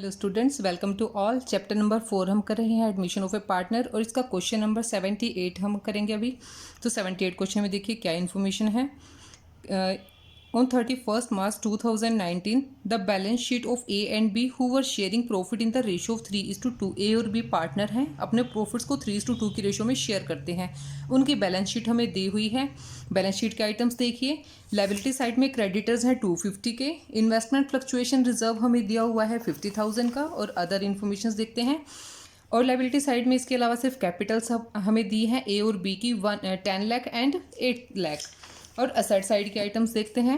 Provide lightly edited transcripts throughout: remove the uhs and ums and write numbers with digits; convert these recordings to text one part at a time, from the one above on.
Hello students, welcome to all. Chapter number 4 हम कर रहे हैं एडमिशन ऑफ ए पार्टनर और इसका क्वेश्चन नंबर 78 हम करेंगे अभी। तो 78 क्वेश्चन में देखिए क्या इन्फॉर्मेशन है। On 31st March 2019 the balance sheet of A and B who were sharing profit in the ratio of 3:2। A और बी पार्टनर हैं, अपने प्रॉफिट्स को 3:2 की रेशियो में शेयर करते हैं। उनकी बैलेंस शीट हमें दी हुई है। बैलेंस शीट के आइटम्स देखिए। लायबिलिटी साइड में क्रेडिटर्स हैं 250 के, इन्वेस्टमेंट फ्लक्चुएशन रिजर्व हमें दिया हुआ है 50,000 का, और अदर इन्फॉर्मेशन देखते हैं। और लायबिलिटी साइड में इसके अलावा सिर्फ कैपिटल्स हमें दी है ए और बी की 10 लाख एंड 8 लाख। और असेट साइड के आइटम्स देखते हैं।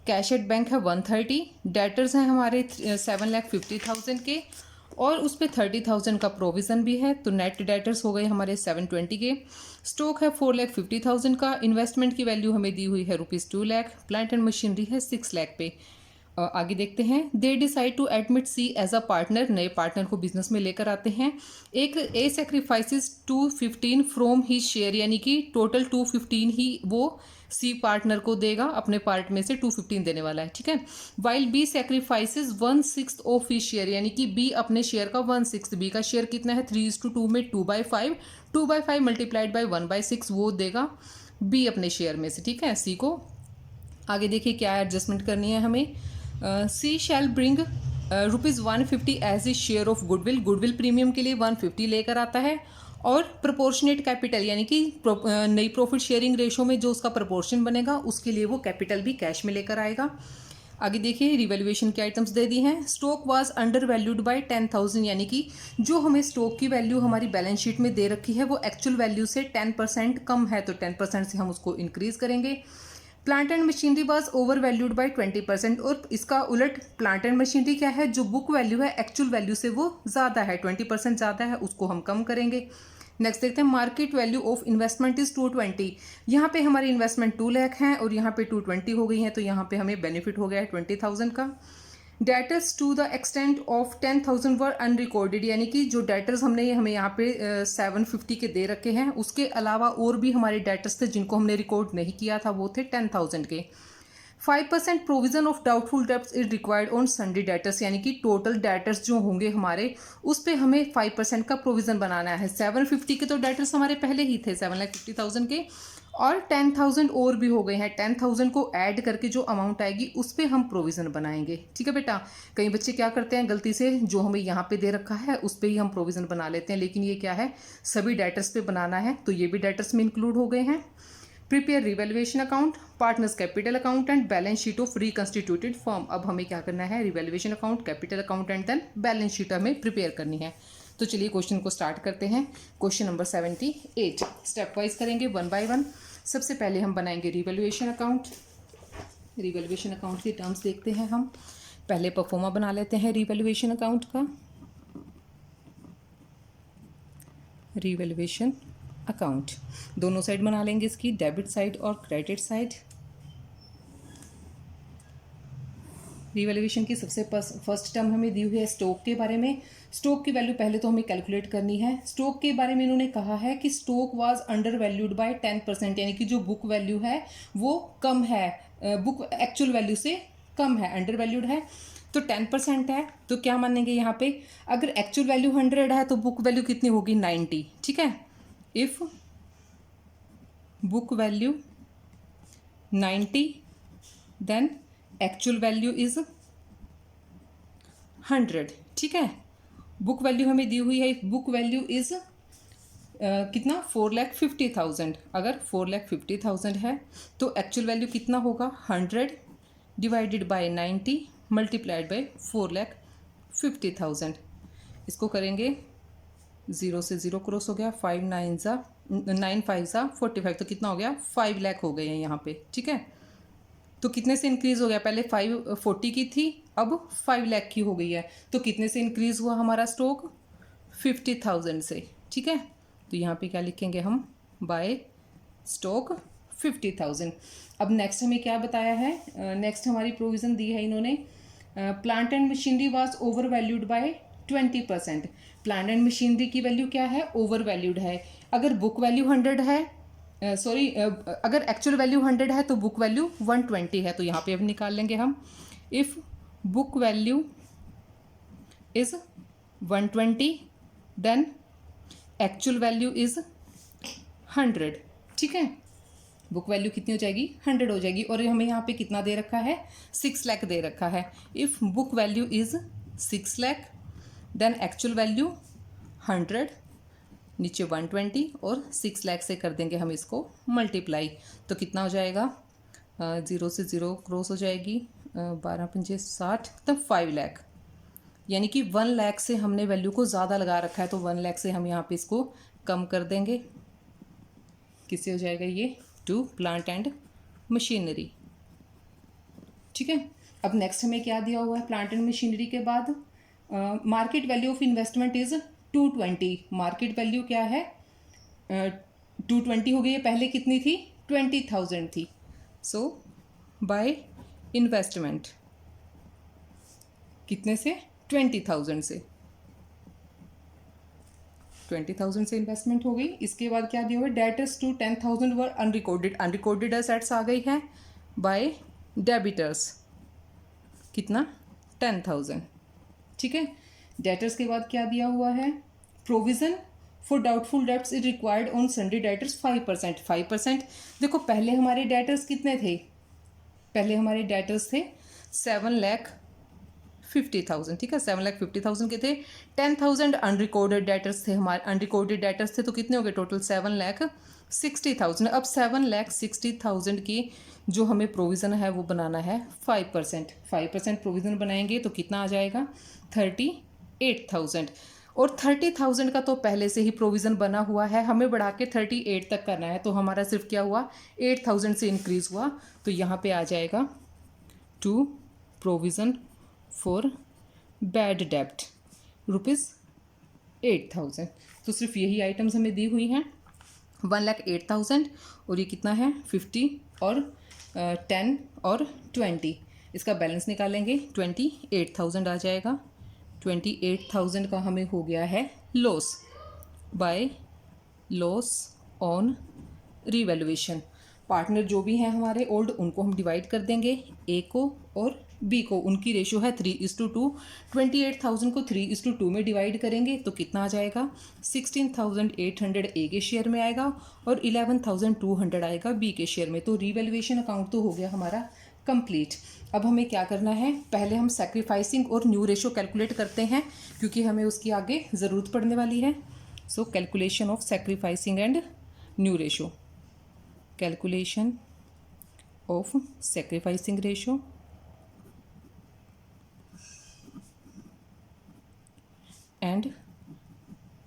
कैश एट बैंक है 130, डेटर्स हैं हमारे 7,50,000 के, और उस पर 30,000 का प्रोविज़न भी है, तो नेट डेटर्स हो गए हमारे 720 के। स्टॉक है 4,50,000 का। इन्वेस्टमेंट की वैल्यू हमें दी हुई है ₹2 लाख। प्लांट एंड मशीनरी है 6 लाख पे। आगे देखते हैं। They decide to admit C as a partner, नए पार्टनर को बिजनेस में लेकर आते हैं। एक A sacrifices 215 from he share, यानी कि टोटल 215 ही वो सी पार्टनर को देगा, अपने पार्ट में से 215 देने वाला है, ठीक है। While B sacrifices 1/6 of he share, यानी कि बी अपने शेयर का 1/6, बी का शेयर कितना है 3:2 में 2/5, 2/5 मल्टीप्लाइड बाई 1/6 वो देगा बी अपने शेयर में से, ठीक है, सी को। आगे देखिए क्या एडजस्टमेंट करनी है हमें। She shall bring ₹150 as a share of goodwill, goodwill premium के लिए 150 लेकर आता है। और प्रोपोर्शनेट कैपिटल, यानी कि नई प्रॉफिट शेयरिंग रेशो में जो उसका प्रोपोर्शन बनेगा उसके लिए वो कैपिटल भी कैश में लेकर आएगा। आगे देखिए रिवैल्यूएशन के आइटम्स दे दी हैं। Stock was under valued bye 10,000, यानी कि जो हमें स्टॉक की वैल्यू हमारी बैलेंस शीट में दे रखी है वो एक्चुअल वैल्यू से 10% कम है, तो 10% से हम उसको इंक्रीज करेंगे। Plant and machinery was over valued bye 20%, और इसका उलट प्लांट एंड मशीनरी क्या है, जो बुक वैल्यू है एक्चुअल वैल्यू से वो ज़्यादा है, 20% ज़्यादा है, उसको हम कम करेंगे। नेक्स्ट देखते हैं। Market value of investment is 220, यहाँ पे हमारी इन्वेस्टमेंट 2 लाख है और यहाँ पे 220 हो गई है, तो यहाँ पे हमें बेनिफिट हो गया है 20,000 का। Debtors to the extent of 10,000 were unrecorded, यानी कि जो डेटर्स हमने हमें यहाँ पे 750 के दे रखे हैं, उसके अलावा और भी हमारे डेटर्स थे जिनको हमने रिकॉर्ड नहीं किया था, वो थे 10,000 के। 5% provision of doubtful debts is required on सन्डी debtors, यानी कि टोटल डेटर्स जो होंगे हमारे उस पर हमें 5% का प्रोविजन बनाना है। 750 के तो डेटर्स हमारे पहले ही थे 7,50,000 के, और 10,000 और भी हो गए हैं। 10,000 को ऐड करके जो अमाउंट आएगी उस पर हम प्रोविज़न बनाएंगे, ठीक है बेटा। कई बच्चे क्या करते हैं गलती से, जो हमें यहाँ पे दे रखा है उस पर ही हम प्रोविज़न बना लेते हैं, लेकिन ये क्या है, सभी डेटर्स पे बनाना है, तो ये भी डेटर्स में इंक्लूड हो गए हैं। Prepare revaluation account, partners capital account and balance sheet of reconstituted firm. अब हमें क्या करना है, revaluation account, capital account and then balance sheet हमें प्रिपेयर करनी है। तो चलिए क्वेश्चन को स्टार्ट करते हैं। क्वेश्चन नंबर 78 स्टेप वाइज करेंगे 1 by 1। सबसे पहले हम बनाएंगे रिवैल्यूएशन अकाउंट। रिवैल्यूएशन अकाउंट की टर्म्स देखते हैं हम। पहले परफॉर्मा बना लेते हैं रिवैल्यूएशन अकाउंट का। रिवैल्यूएशन अकाउंट दोनों साइड बना लेंगे इसकी, डेबिट साइड और क्रेडिट साइड। रिवैल्यूएशन की सबसे फर्स्ट टर्म हमें दी हुई है स्टॉक के बारे में। स्टॉक की वैल्यू पहले तो हमें कैलकुलेट करनी है। स्टॉक के बारे में इन्होंने कहा है कि stock was under valued bye 10%, यानी कि जो बुक वैल्यू है वो कम है, बुक एक्चुअल वैल्यू से कम है, अंडर वैल्यूड है, तो 10% है। तो क्या मानेंगे यहाँ पे, अगर एक्चुअल वैल्यू 100 है तो बुक वैल्यू कितनी होगी 90, ठीक है। If book value 90 then actual value is 100, ठीक है। बुक वैल्यू हमें दी हुई है, बुक वैल्यू इज कितना 4,50,000। अगर 4,50,000 है तो एक्चुअल वैल्यू कितना होगा 100 डिवाइडेड बाय 90 मल्टीप्लाइड बाय 4,50,000। इसको करेंगे 0 से 0 क्रॉस हो गया, 5 9 5 45, तो कितना हो गया 5 लाख हो गए हैं यहाँ पे, ठीक है। तो कितने से इंक्रीज हो गया, पहले 540 की थी अब 5 लाख की हो गई है, तो कितने से इंक्रीज हुआ हमारा स्टॉक 50,000 से, ठीक है। तो यहाँ पे क्या लिखेंगे हम, बाय स्टॉक 50,000। अब नेक्स्ट हमें क्या बताया है, नेक्स्ट हमारी प्रोविज़न दी है इन्होंने, plant and machinery was over valued bye 20%। Plant and machinery की वैल्यू क्या है, ओवर वैल्यूड है। अगर बुक वैल्यू 100 है, अगर एक्चुअल वैल्यू 100 है तो बुक वैल्यू 120 है, तो यहाँ पे अब निकाल लेंगे हम। If book value is 120, then actual value is 100। ठीक है, बुक वैल्यू कितनी हो जाएगी? 100 हो जाएगी। और हमें यहाँ पे कितना दे रखा है? 6 लाख दे रखा है। If book value is 6 lakh then actual value 100, नीचे 120 और 6 लाख से कर देंगे हम इसको मल्टीप्लाई, तो कितना हो जाएगा? 0 से 0 क्रॉस हो जाएगी, 12 पंजे 60, तब 5 लाख। यानी कि 1 लाख से हमने वैल्यू को ज़्यादा लगा रखा है, तो 1 लाख से हम यहाँ पे इसको कम कर देंगे। किससे हो जाएगा ये? To plant and machinery. ठीक है, अब नेक्स्ट हमें क्या दिया हुआ है? प्लांट एंड मशीनरी के बाद market value of investment is 220। Market value क्या है? 220 हो गई है, पहले कितनी थी? 20,000 थी। सो बाय इन्वेस्टमेंट कितने से? 20,000 से। 20,000 से इन्वेस्टमेंट हो गई। इसके बाद क्या दिया हुआ है? Debtors to 10,000 were unrecorded. Unrecorded assets आ गई है बाय डेबिटर्स, कितना? 10,000। ठीक है, डेटर्स के बाद क्या दिया हुआ है? Provision for doubtful debts is required on Sunday debtors 5%। 5%। देखो पहले हमारे डेटर्स कितने थे? पहले हमारे डेटर्स थे 7,50,000। ठीक है, 7,50,000 के थे। 10,000 अनरिकॉर्डेड डेटर्स थे हमारे। अनरिकॉर्डेड डेटर्स थे तो कितने हो गए टोटल? 7,60,000। अब 7,60,000 की जो हमें प्रोविज़न है वो बनाना है 5%। 5% प्रोविज़न बनाएंगे तो कितना आ जाएगा? 38,000। और 30,000 का तो पहले से ही प्रोविज़न बना हुआ है, हमें बढ़ा के 38 तक करना है, तो हमारा सिर्फ क्या हुआ? 8,000 से इंक्रीज़ हुआ। तो यहाँ पे आ जाएगा टू प्रोविज़न फॉर बैड डेब्ट ₹8,000। तो सिर्फ यही आइटम्स हमें दी हुई हैं। 1,08,000 और ये कितना है? 50 और 10 और 20। इसका बैलेंस निकालेंगे, 28,000 आ जाएगा। 28,000 का हमें हो गया है loss by loss on revaluation. Partner जो भी हैं हमारे ओल्ड, उनको हम डिवाइड कर देंगे, ए को और बी को। उनकी रेशो है 3:2। 28,000 को 3:2 में डिवाइड करेंगे तो कितना आ जाएगा? 16,800 ए के शेयर में आएगा और 11,200 आएगा बी के शेयर में। तो रीवैल्यूएशन अकाउंट तो हो गया हमारा कंप्लीट। अब हमें क्या करना है? पहले हम सैक्रिफाइसिंग और न्यू रेशो कैलकुलेट करते हैं, क्योंकि हमें उसकी आगे ज़रूरत पड़ने वाली है। So calculation of sacrificing and new ratio. Calculation of sacrificing ratio and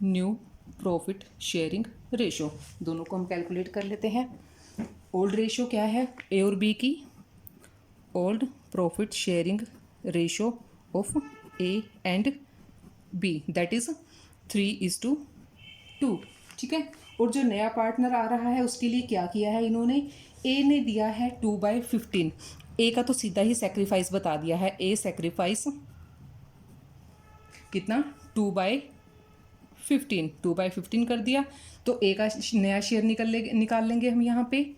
new profit sharing ratio, दोनों को हम कैलकुलेट कर लेते हैं। ओल्ड रेशो क्या है? ए और बी की। Old profit sharing ratio of A and B, that is 3:2। ठीक है, और जो नया पार्टनर आ रहा है उसके लिए क्या किया है इन्होंने? ए ने दिया है 2/15। ए का तो सीधा ही सेक्रीफाइस बता दिया है। ए सेक्रीफाइस कितना? 2/15। 2/15 कर दिया, तो ए का नया शेयर निकाल लेंगे हम यहाँ पे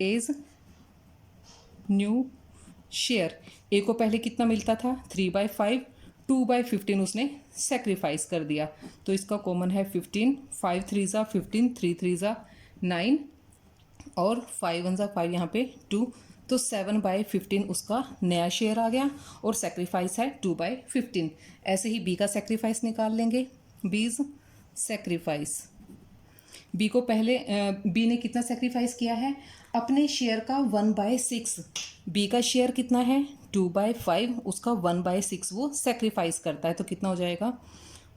एज न्यू शेयर। ए को पहले कितना मिलता था? 3/5। 2/15 उसने सेक्रीफाइस कर दिया, तो इसका कॉमन है 15। 5 3 ज़ा 15, 3 3 ज़ा 9 और 5 1 ज़ा 5, यहाँ पे 2, तो 7/15 उसका नया शेयर आ गया और सेक्रीफाइस है 2/15। ऐसे ही बी का सेक्रीफाइस निकाल लेंगे। बीज सेक्रीफाइस, बी को पहले बी ने कितना सेक्रीफाइस किया है? अपने शेयर का 1/6। बी का शेयर कितना है? 2/5, उसका 1/6 वो सेक्रीफाइस करता है, तो कितना हो जाएगा?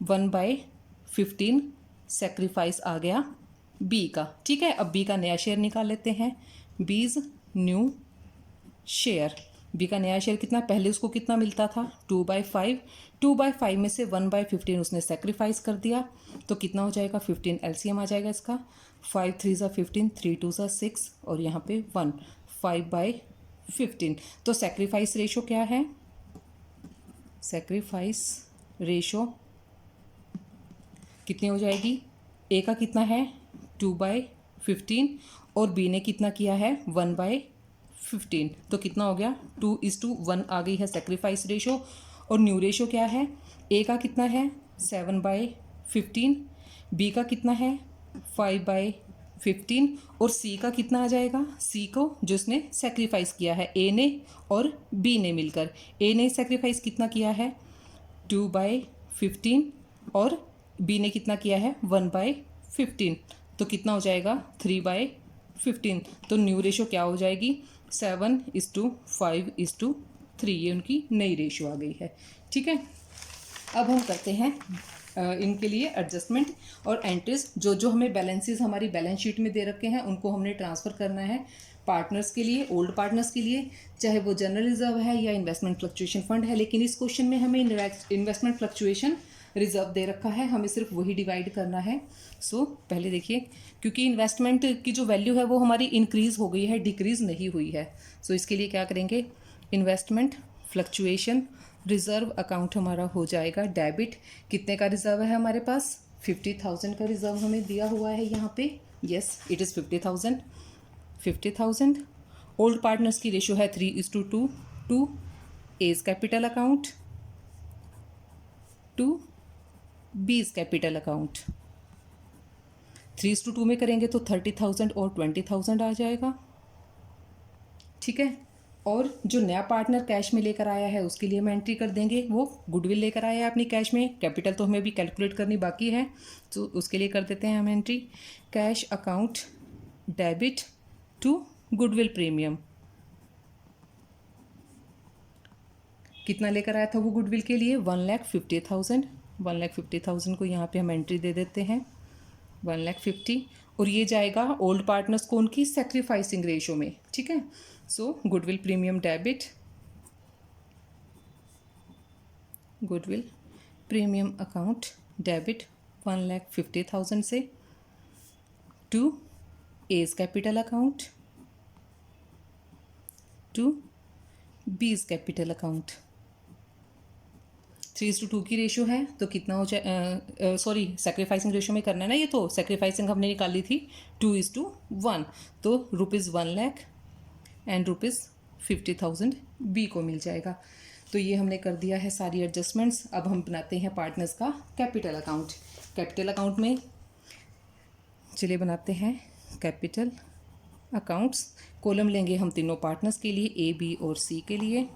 1/15 सेक्रीफाइस आ गया बी का। ठीक है, अब बी का नया शेयर निकाल लेते हैं। बीज न्यू शेयर। बी का नया शेयर कितना? पहले उसको कितना मिलता था? 2/5। 2/5 में से 1/15 उसने सेक्रीफाइस कर दिया, तो कितना हो जाएगा? 15। एलसीएम आ जाएगा इसका। 5 3 ज़ा 15, 3 2 ज़ा 6 और यहाँ पे 1, 5/15। तो सेक्रीफाइस रेशो क्या है? सेक्रीफाइस रेशो कितनी हो जाएगी? ए का कितना है? 2/15 और बी ने कितना किया है? 1/15, तो कितना हो गया? 2:1 आ गई है सेक्रीफाइस रेशो। और न्यू रेशो क्या है, ए का कितना है 7/15, बी का कितना है 5/15 और सी का कितना आ जाएगा, सी को जिसने सेक्रीफाइस किया है ए ने और बी ने मिलकर, ए ने सेक्रीफाइस कितना किया है 2/15 और बी ने कितना किया है 1/15, तो कितना हो जाएगा 3/15। तो न्यू रेशो क्या हो जाएगी 7:5:3, ये उनकी नई रेशो आ गई है। ठीक है, अब हम करते हैं इनके लिए एडजस्टमेंट और एंट्रीज। जो जो हमें बैलेंसेस हमारी बैलेंस शीट में दे रखे हैं उनको हमने ट्रांसफ़र करना है पार्टनर्स के लिए, ओल्ड पार्टनर्स के लिए, चाहे वो जनरल रिजर्व है या इन्वेस्टमेंट फ्लक्चुएशन फंड है। लेकिन इस क्वेश्चन में हमें इन्वेस्टमेंट फ्लक्चुएशन रिजर्व दे रखा है, हमें सिर्फ वही डिवाइड करना है। पहले देखिए, क्योंकि इन्वेस्टमेंट की जो वैल्यू है वो हमारी इंक्रीज़ हो गई है, डिक्रीज़ नहीं हुई है। इसके लिए क्या करेंगे, इन्वेस्टमेंट फ्लक्चुएशन रिज़र्व अकाउंट हमारा हो जाएगा डेबिट। कितने का रिज़र्व है हमारे पास 50,000 का रिज़र्व हमें दिया हुआ है यहाँ पे, yes it is 50,000। Old partners की रेशो है 3:2 to A's capital account to B's capital account. 3:2 में करेंगे तो 30,000 और 20,000 आ जाएगा। ठीक है, और जो नया पार्टनर कैश में लेकर आया है उसके लिए हम एंट्री कर देंगे, वो गुडविल लेकर आया है अपनी कैश में, कैपिटल तो हमें अभी कैलकुलेट करनी बाकी है, तो उसके लिए कर देते हैं हम entry cash account debit to goodwill premium. कितना लेकर आया था वो गुडविल के लिए 1,50,000। 1,50,000 को यहाँ पे हम एंट्री दे देते हैं 1,50,000, और ये जाएगा ओल्ड पार्टनर्स को उनकी सेक्रीफाइसिंग रेशो में। ठीक है, goodwill premium debit, goodwill premium account debit 1,50,000 से to A's capital account to B's capital account. 3:2 की रेशो है तो कितना हो जाए, सॉरी सेक्रीफाइसिंग रेशो में करना है ना, ये तो सेक्रीफाइसिंग हमने निकाली थी 2:1, तो ₹1,00,000 एंड ₹50,000 बी को मिल जाएगा। तो ये हमने कर दिया है सारी एडजस्टमेंट्स। अब हम बनाते हैं पार्टनर्स का कैपिटल अकाउंट। कैपिटल अकाउंट में चलिए बनाते हैं कैपिटल अकाउंट्स। कॉलम लेंगे हम तीनों पार्टनर्स के लिए, ए बी और सी के लिए।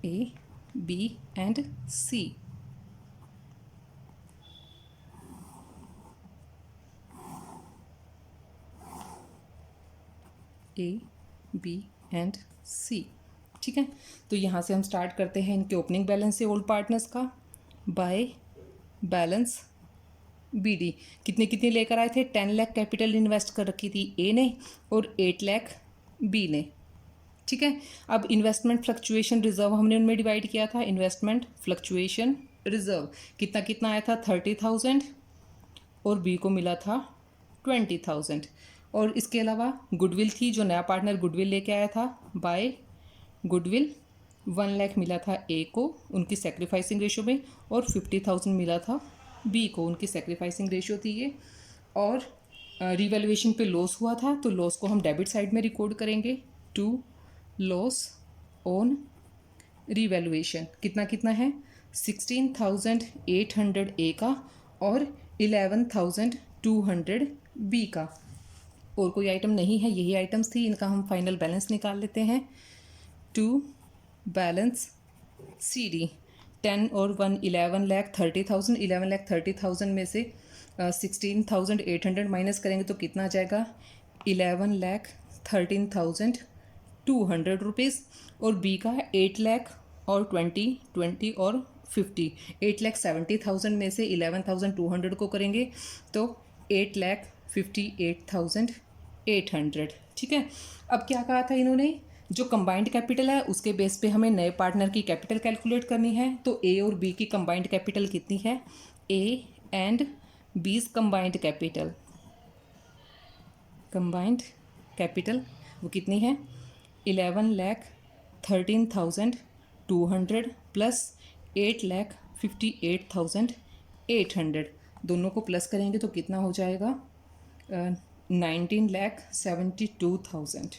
A B and C. A B and C. ठीक है, तो यहाँ से हम स्टार्ट करते हैं इनके ओपनिंग बैलेंस से ओल्ड पार्टनर्स का। बाय बैलेंस बी डी कितने कितने लेकर आए थे, 10 लाख कैपिटल इन्वेस्ट कर रखी थी ए ने और 8 लाख बी ने। ठीक है, अब इन्वेस्टमेंट फ्लक्चुएशन रिजर्व हमने उनमें डिवाइड किया था। इन्वेस्टमेंट फ्लक्चुएशन रिजर्व कितना कितना आया था 30,000 और बी को मिला था 20,000। और इसके अलावा गुडविल थी, जो नया पार्टनर गुडविल लेके आया था, बाय गुडविल 1 लाख मिला था ए को उनकी सेक्रीफाइसिंग रेशो में और 50,000 मिला था बी को, उनकी सेक्रीफाइसिंग रेशो थी ये। और रिवैल्यूएशन पे लॉस हुआ था तो लॉस को हम डेबिट साइड में रिकॉर्ड करेंगे टू लॉस ऑन रिवैल्यूएशन। कितना कितना है 16,800 ए का और 11,200 बी का। और कोई आइटम नहीं है, यही आइटम्स थी, इनका हम फाइनल बैलेंस निकाल लेते हैं। टू बैलेंस सी डी 10 और 1 11,30,000। 11,30,000 में से 16,800 माइनस करेंगे तो कितना आ जाएगा 11,13,200 रुपीज़। और बी का 8 लाख और 20 और 50 8,70,000 में से 11,200 को करेंगे तो 8,58,800। ठीक है, अब क्या कहा था इन्होंने, जो कंबाइंड कैपिटल है उसके बेस पे हमें नए पार्टनर की कैपिटल कैलकुलेट करनी है। तो ए और बी की कंबाइंड कैपिटल कितनी है, ए एंड बीज कंबाइंड कैपिटल वो कितनी है 11,13,200 प्लस 8,58,800। दोनों को प्लस करेंगे तो कितना हो जाएगा 19,72,000।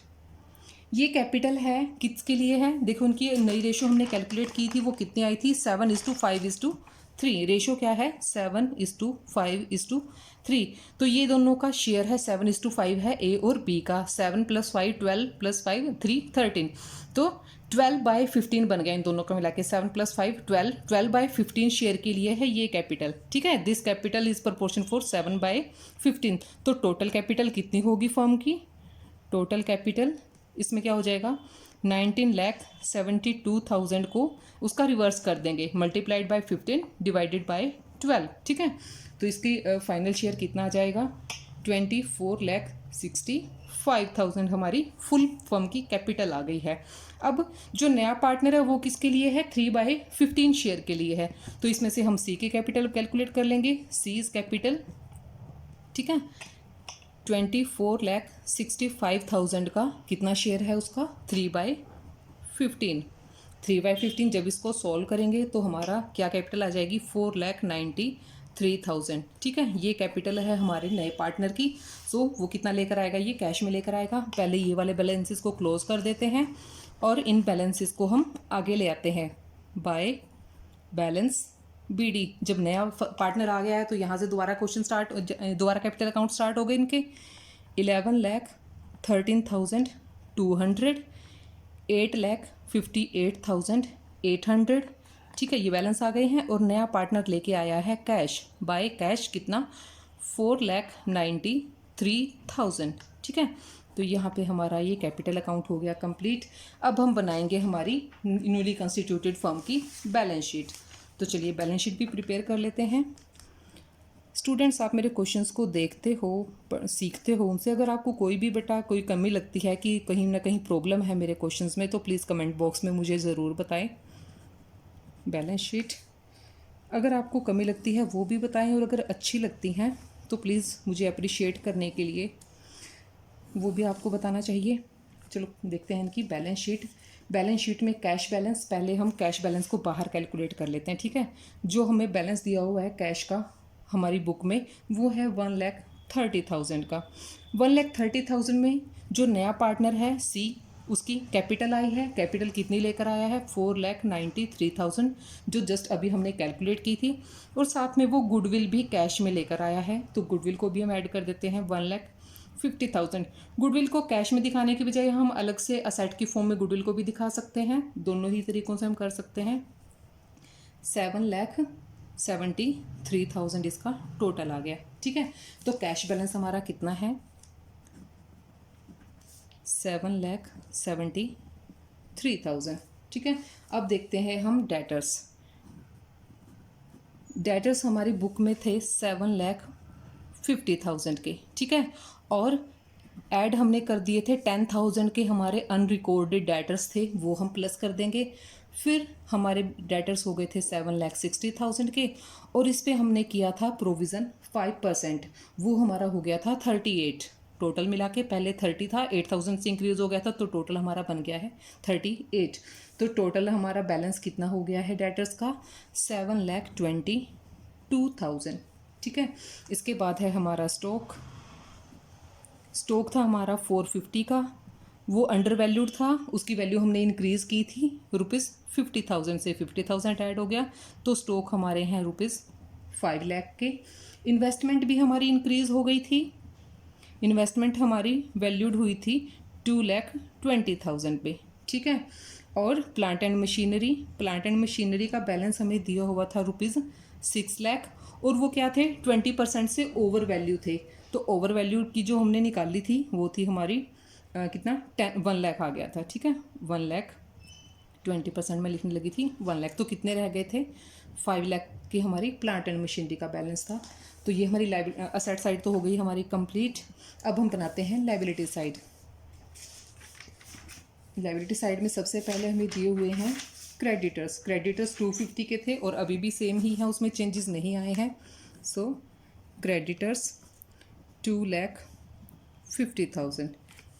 ये कैपिटल है, किसके लिए है? देखो उनकी नई रेशो हमने कैलकुलेट की थी, वो कितनी आई थी? 7:5:3। रेशो क्या है? 7:5:3। तो ये दोनों का शेयर है 7:5 है ए और बी का। 7 + 5 12 + 5 3 13। तो 12/15 बन गया इन दोनों का मिला के। 7 + 5 12, 12/15 शेयर के लिए है ये कैपिटल। ठीक है, this capital is proportion for 7/15। तो टोटल कैपिटल कितनी होगी फर्म की? टोटल कैपिटल इसमें क्या हो जाएगा? 19,72,000 को उसका रिवर्स कर देंगे, मल्टीप्लाइड बाय 15 डिवाइडेड बाय 12। ठीक है, तो इसकी फाइनल शेयर कितना आ जाएगा? 24,65,000 हमारी फुल फर्म की कैपिटल आ गई है। अब जो नया पार्टनर है वो किसके लिए है? 3/15 शेयर के लिए है। तो इसमें से हम सी की कैपिटल कैलकुलेट कर लेंगे। सी इज कैपिटल, ठीक है, 24,65,000 का कितना शेयर है उसका? 3/15। 3/15 जब इसको सॉल्व करेंगे तो हमारा क्या कैपिटल आ जाएगी? 4,93,000। ठीक है, ये कैपिटल है हमारे नए पार्टनर की। सो वो कितना लेकर आएगा? ये कैश में लेकर आएगा। पहले ये वाले बैलेंसेस को क्लोज कर देते हैं और इन बैलेंसेस को हम आगे ले आते हैं बाय बैलेंस बीडी। जब नया पार्टनर आ गया है तो यहाँ से दोबारा कैपिटल अकाउंट स्टार्ट हो गए इनके। 11,13,200, 8,58,800। ठीक है, ये बैलेंस आ गए हैं और नया पार्टनर लेके आया है कैश। बाय कैश कितना? 4,93,000। ठीक है, तो यहाँ पे हमारा ये कैपिटल अकाउंट हो गया कंप्लीट। अब हम बनाएंगे हमारी न्यूली कंस्टिट्यूटेड फर्म की बैलेंस शीट। तो चलिए बैलेंस शीट भी प्रिपेयर कर लेते हैं। स्टूडेंट्स, आप मेरे क्वेश्चंस को देखते हो, सीखते हो उनसे। अगर आपको कोई भी बेटा कोई कमी लगती है कि कहीं ना कहीं प्रॉब्लम है मेरे क्वेश्चंस में, तो प्लीज़ कमेंट बॉक्स में मुझे ज़रूर बताएं। बैलेंस शीट अगर आपको कमी लगती है वो भी बताएं, और अगर अच्छी लगती हैं तो प्लीज़ मुझे अप्रिशिएट करने के लिए वो भी आपको बताना चाहिए। चलो देखते हैं इनकी बैलेंस शीट। बैलेंस शीट में कैश बैलेंस, पहले हम कैश बैलेंस को बाहर कैलकुलेट कर लेते हैं। ठीक है, जो हमें बैलेंस दिया हुआ है कैश का हमारी बुक में वो है 1,30,000 का। 1,30,000 में जो नया पार्टनर है सी, उसकी कैपिटल आई है। कैपिटल कितनी लेकर आया है? 4,93,000, जो जस्ट अभी हमने कैलकुलेट की थी। और साथ में वो गुडविल भी कैश में लेकर आया है, तो गुडविल को भी हम ऐड कर देते हैं 1,50,000। गुडविल को कैश में दिखाने की बजाय हम अलग से असेट की फॉर्म में गुडविल को भी दिखा सकते हैं। दोनों ही तरीकों से हम कर सकते हैं। 7,73,000 इसका टोटल आ गया। ठीक है, तो कैश बैलेंस हमारा कितना है? 7,73,000। ठीक है, अब देखते हैं हम डेटर्स। डेटर्स हमारी बुक में थे 7,50,000 के। ठीक है, और ऐड हमने कर दिए थे 10,000 के हमारे अनरिकॉर्डेड डेटर्स थे, वो हम प्लस कर देंगे। फिर हमारे डेटर्स हो गए थे 7,60,000 के, और इस पे हमने किया था प्रोविज़न 5%, वो हमारा हो गया था 38। टोटल मिला के पहले 30 था, 8,000 से इंक्रीज हो गया था, तो टोटल हमारा बन गया है 38। तो टोटल हमारा बैलेंस कितना हो गया है डेटर्स का? 7,22,000। ठीक है, इसके बाद है हमारा स्टॉक था हमारा 450 का, वो अंडर वैल्यूड था, उसकी वैल्यू हमने इंक्रीज़ की थी ₹50,000 से 50,000 ऐड हो गया, तो स्टॉक हमारे हैं ₹5 लाख के। इन्वेस्टमेंट भी हमारी इंक्रीज़ हो गई थी। इन्वेस्टमेंट हमारी वैल्यूड हुई थी 2,20,000 पे। ठीक है, और प्लांट एंड मशीनरी का बैलेंस हमें दिया हुआ था ₹6 लाख, और वो क्या थे? 20% से ओवर वैल्यू थे। तो ओवर वैल्यू की जो हमने निकाली थी वो थी हमारी कितना? 1 लाख आ गया था। ठीक है, 1 लाख 20% में लिखने लगी थी 1 लाख, तो कितने रह गए थे? 5 लाख की हमारी प्लांट एंड मशीनरी का बैलेंस था। तो ये हमारी असेट साइड तो हो गई हमारी कंप्लीट। अब हम बनाते हैं लायबिलिटी साइड। लायबिलिटी साइड में सबसे पहले हमें दिए हुए हैं क्रेडिटर्स 250 के थे, और अभी भी सेम ही है, उसमें चेंजेस नहीं आए हैं। So creditors 2,50,000।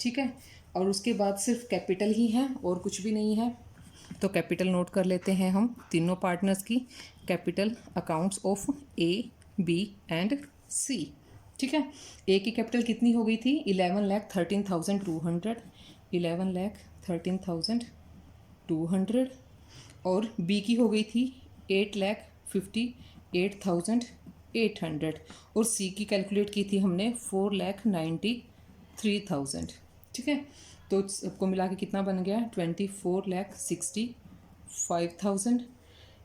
ठीक है, और उसके बाद सिर्फ कैपिटल ही है और कुछ भी नहीं है। तो कैपिटल नोट कर लेते हैं हम तीनों पार्टनर्स की। Capital accounts of A, B and C। ठीक है। ए की कैपिटल कितनी हो गई थी? 11,13,200, 11,13,200। और बी की हो गई थी 8,58,800। और सी की कैलकुलेट की थी हमने 4,93,000। ठीक है, तो सबको मिला के कितना बन गया? 24,65,000।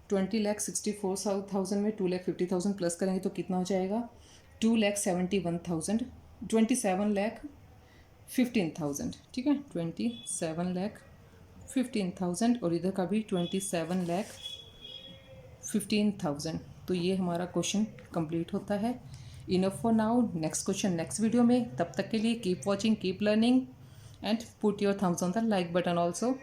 20,64,000 में 2,50,000 प्लस करेंगे तो कितना हो जाएगा? 2,71,000, 27,15,000। ठीक है, 27,15,000 और इधर का भी 27,15,000। तो ये हमारा क्वेश्चन कंप्लीट होता है। Enough for now, next question next video में। तब तक के लिए keep watching, keep learning and put your thumbs on the like button also.